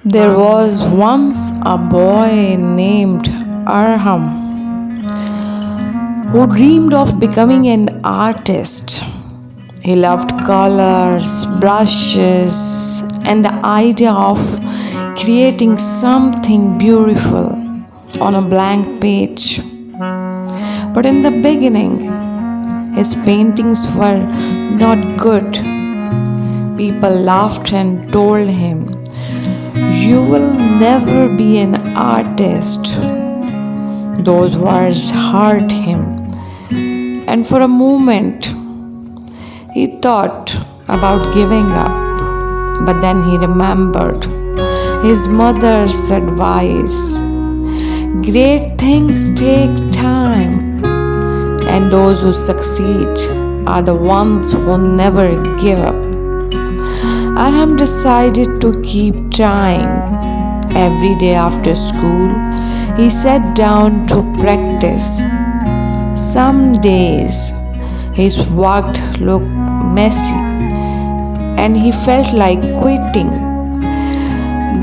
There was once a boy named Arham who dreamed of becoming an artist. He loved colors, brushes, and the idea of creating something beautiful on a blank page. But in the beginning, his paintings were not good. People laughed and told him, "You will never be an artist." Those words hurt him, and for a moment he thought about giving up. But then he remembered his mother's advice. Great things take time, and those who succeed are the ones who never give up. Arham decided to keep trying. Every day after school, he sat down to practice. Some days, his work looked messy and he felt like quitting.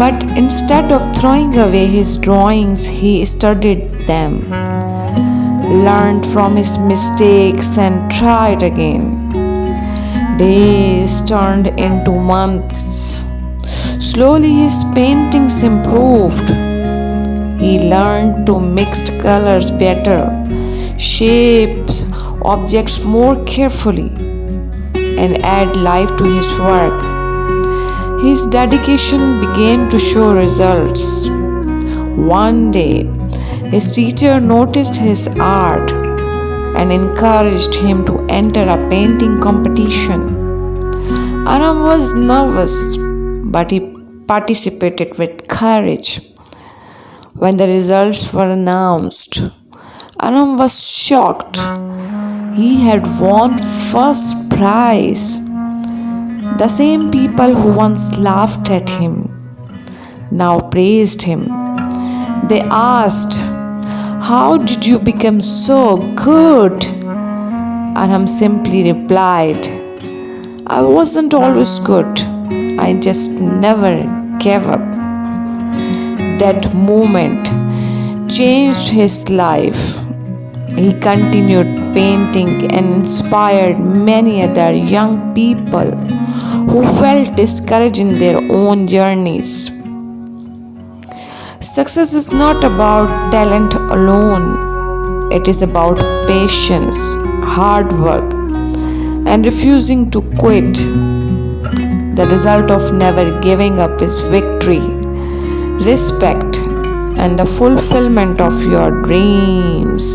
But instead of throwing away his drawings, he studied them, learned from his mistakes, and tried again. Days turned into months. Slowly his paintings improved. He learned to mix colors better, shape objects more carefully, and add life to his work. His dedication began to show results. One day, his teacher noticed his art and encouraged him to enter a painting competition. Arham was nervous, but he participated with courage. When the results were announced, Arham was shocked. He had won first prize. The same people who once laughed at him now praised him. They asked, "How did you become so good?" Arham simply replied, "I wasn't always good. I just never gave up." That moment changed his life. He continued painting and inspired many other young people who felt discouraged in their own journeys. Success is not about talent alone. It is about patience, hard work, and refusing to quit. The result of never giving up is victory, respect, and the fulfillment of your dreams.